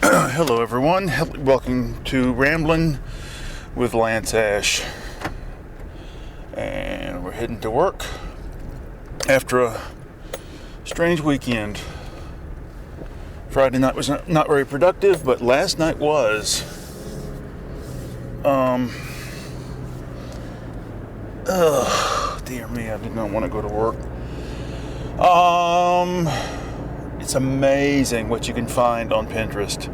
Hello everyone, welcome to Ramblin with Lance Ash, and we're heading to work after a strange weekend. Friday night was not very productive, but last night was. Dear me, I did not want to go to work. It's amazing what you can find on Pinterest.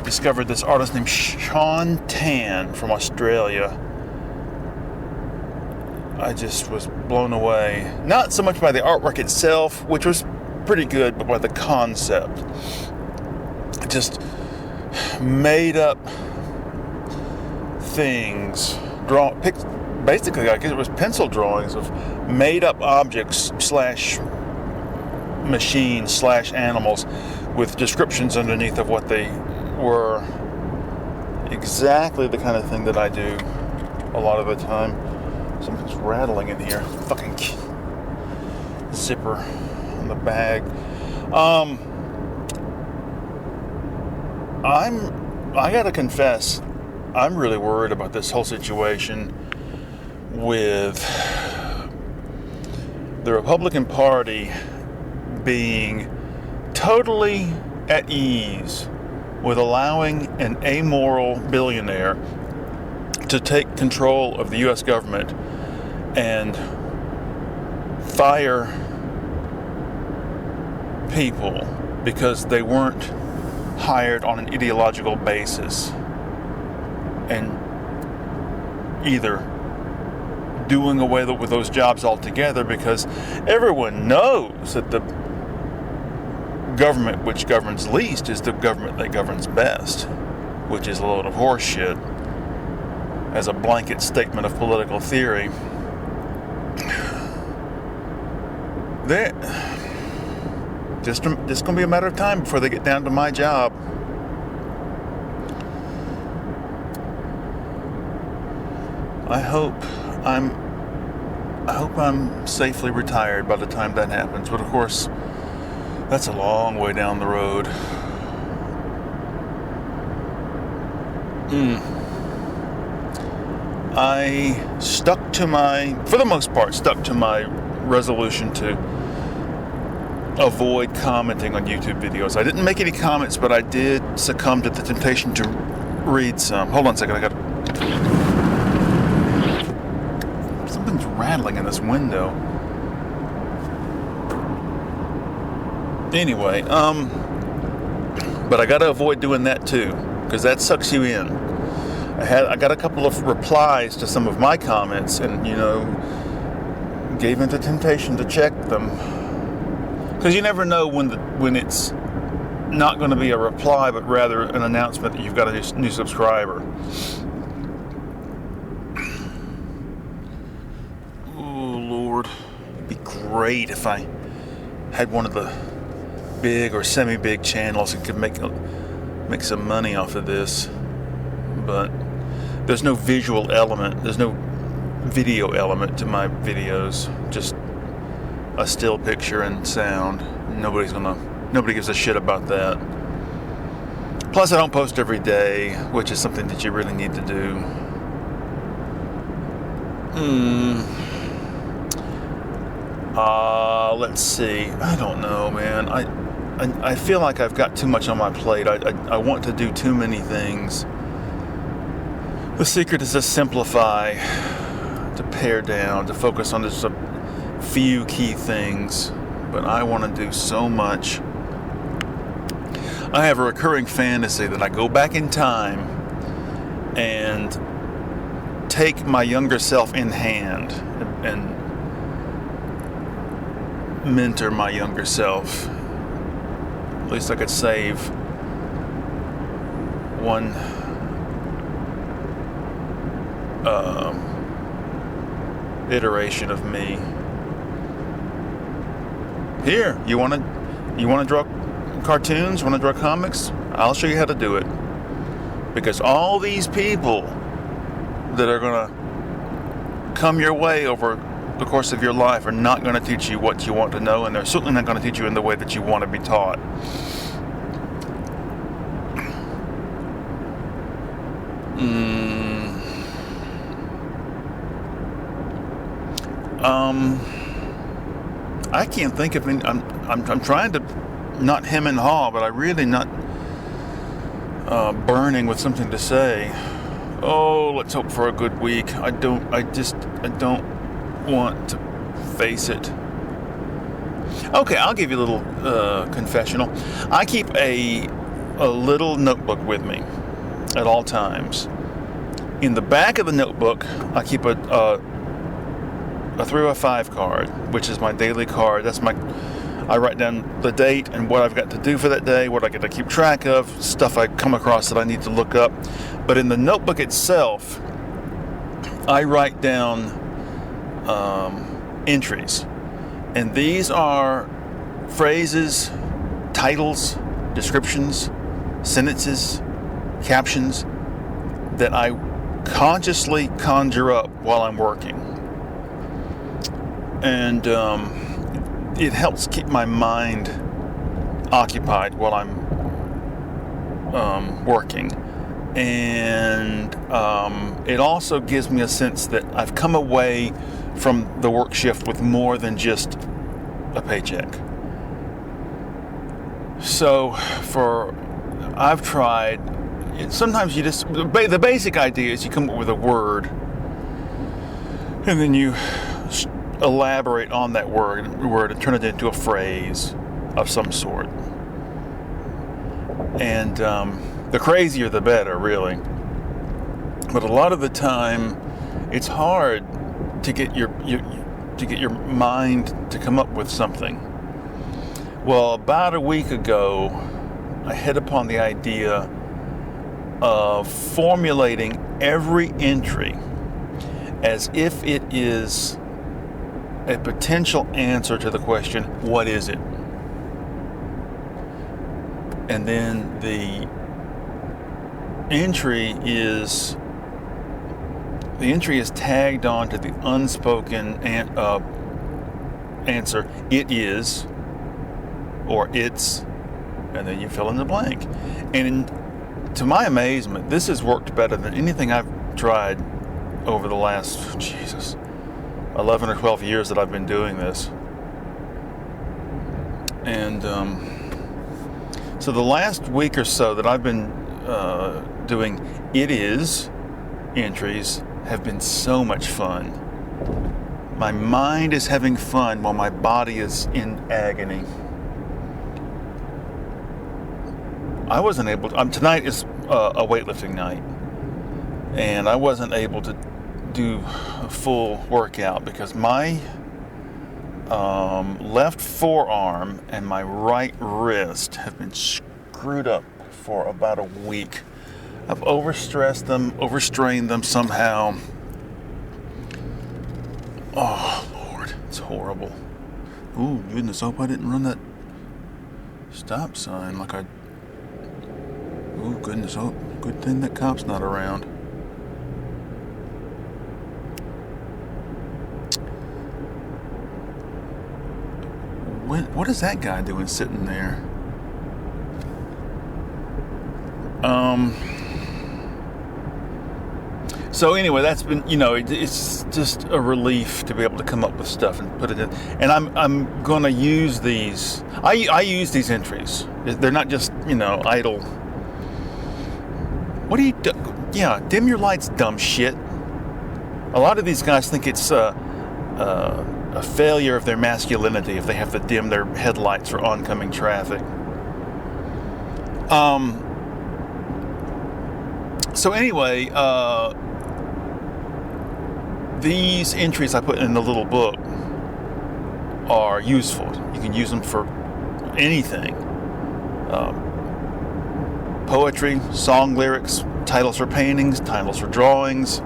Discovered this artist named Sean Tan from Australia. I just was blown away. Not so much by the artwork itself, which was pretty good, but by the concept. Just made up things. Basically, I guess it was pencil drawings of made up objects / machines / animals with descriptions underneath of what they were. Exactly the kind of thing that I do a lot of the time. Something's rattling in here. Fucking zipper on the bag. I gotta confess, I'm really worried about this whole situation with the Republican Party being totally at ease with allowing an amoral billionaire to take control of the U.S. government and fire people because they weren't hired on an ideological basis, and either doing away with those jobs altogether, because everyone knows that the government which governs least is the government that governs best, which is a load of horse shit as a blanket statement of political theory. Just going to be a matter of time before they get down to my job. I hope I'm safely retired by the time that happens, but of course that's a long way down the road. I for the most part, stuck to my resolution to avoid commenting on YouTube videos. I didn't make any comments, but I did succumb to the temptation to read some. Hold on a second, something's rattling in this window. Anyway, but I gotta avoid doing that too, because that sucks you in. I got a couple of replies to some of my comments, and gave into temptation to check them, because you never know when it's not going to be a reply, but rather an announcement that you've got a new subscriber. Oh Lord, it'd be great if I had one of the big or semi-big channels and could make some money off of this, but there's no visual element, there's no video element to my videos, just a still picture and sound. Nobody gives a shit about that. Plus, I don't post every day, which is something that you really need to do. Let's see. I don't know, man. I feel like I've got too much on my plate. I want to do too many things. The secret is to simplify, to pare down, to focus on just a few key things. But I want to do so much. I have a recurring fantasy that I go back in time and take my younger self in hand and mentor my younger self. At least I could save one iteration of me. Here, you want to draw cartoons? Want to draw comics? I'll show you how to do it. Because all these people that are going to come your way over the course of your life are not going to teach you what you want to know, and they're certainly not going to teach you in the way that you want to be taught. Mm, I can't think of any. I'm trying to not hem and haw, but I really not burning with something to say. Oh, let's hope for a good week. I don't want to face it. Okay, I'll give you a little confessional. I keep a little notebook with me at all times. In the back of the notebook, I keep a 305 card, which is my daily card. I write down the date and what I've got to do for that day, what I got to keep track of, stuff I come across that I need to look up. But in the notebook itself, I write down entries. And these are phrases, titles, descriptions, sentences, captions that I consciously conjure up while I'm working. And it helps keep my mind occupied while I'm working. And it also gives me a sense that I've come away from the work shift with more than just a paycheck. So I've tried, sometimes you just, the basic idea is you come up with a word and then you elaborate on that word and turn it into a phrase of some sort. And the crazier the better, really. But a lot of the time, it's hard to get your mind to come up with something. Well, about a week ago, I hit upon the idea of formulating every entry as if it is a potential answer to the question, what is it? And then the entry is tagged on to the unspoken answer, it is, or it's, and then you fill in the blank. And to my amazement, this has worked better than anything I've tried over the last, 11 or 12 years that I've been doing this. And so the last week or so that I've been doing it is entries have been so much fun. My mind is having fun while my body is in agony. I wasn't able to, tonight is a weightlifting night, and I wasn't able to do a full workout because my left forearm and my right wrist have been screwed up for about a week. I've overstressed them, overstrained them somehow. Oh, Lord, it's horrible. Ooh, goodness, I hope I didn't run that stop sign like I... Ooh, goodness, oh, good thing that cop's not around. What is that guy doing sitting there? So anyway, that's been, it's just a relief to be able to come up with stuff and put it in. And I'm going to use these. I use these entries. They're not just, idle. What do you do? Yeah, dim your lights, dumb shit. A lot of these guys think it's a failure of their masculinity if they have to dim their headlights for oncoming traffic. So anyway, these entries I put in the little book are useful. You can use them for anything. Poetry, song lyrics, titles for paintings, titles for drawings,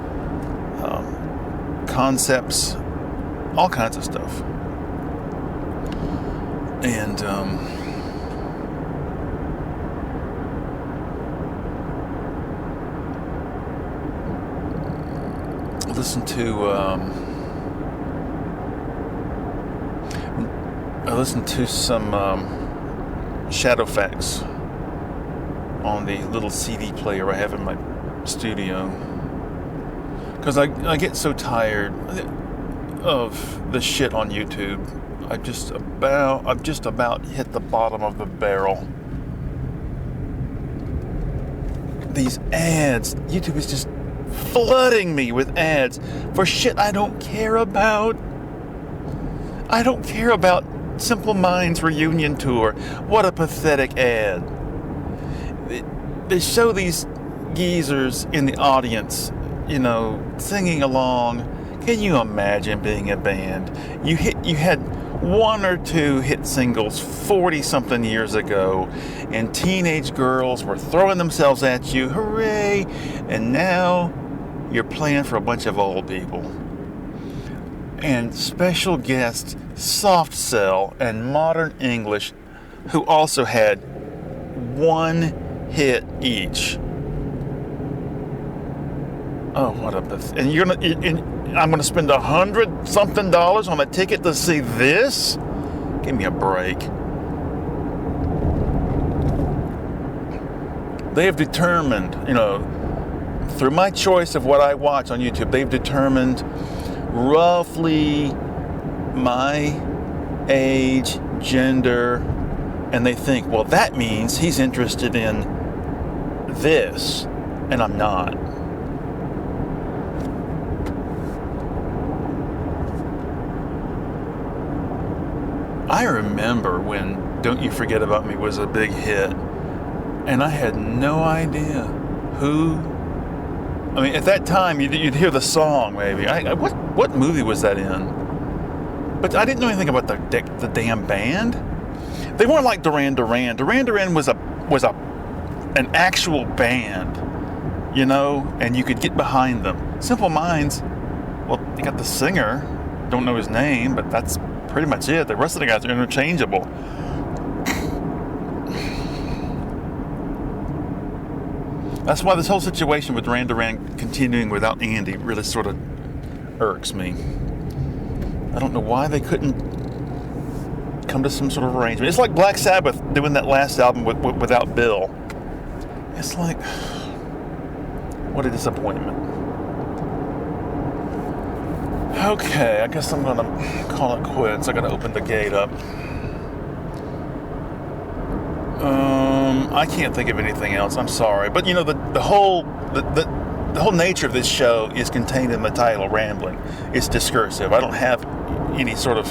concepts, all kinds of stuff. And I listened to some Shadow Facts on the little CD player I have in my studio. Because I get so tired of the shit on YouTube. I've just about hit the bottom of the barrel. These ads, YouTube is just flooding me with ads for shit I don't care about. I don't care about Simple Minds reunion tour. What a pathetic ad. They show these geezers in the audience, singing along. Can you imagine being a band? You had one or two hit singles 40-something years ago, and teenage girls were throwing themselves at you, hooray! And now you're playing for a bunch of old people. And special guests Soft Cell and Modern English, who also had one hit each. Oh, what a and I'm gonna spend $100-something on a ticket to see this? Give me a break. They have determined, through my choice of what I watch on YouTube, they've determined roughly my age, gender, and they think, well, that means he's interested in this, and I'm not. I remember when Don't You Forget About Me was a big hit, and I had no idea who. I mean, at that time, you'd hear the song, maybe. What movie was that in? But I didn't know anything about the damn band. They weren't like Duran Duran. Duran Duran was an actual band, and you could get behind them. Simple Minds, well, you got the singer, don't know his name, but that's pretty much it. The rest of the guys are interchangeable. That's why this whole situation with Duran Duran continuing without Andy really sort of irks me. I don't know why they couldn't come to some sort of arrangement. It's like Black Sabbath doing that last album without Bill. It's like, what a disappointment. Okay, I guess I'm gonna call it quits. I gotta open the gate up. I can't think of anything else. I'm sorry, but the whole nature of this show is contained in the title, Ramblin. It's discursive. I don't have any sort of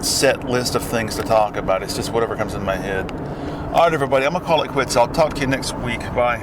set list of things to talk about. It's just whatever comes in my head. All right, everybody, I'm gonna call it quits. I'll talk to you next week. Bye.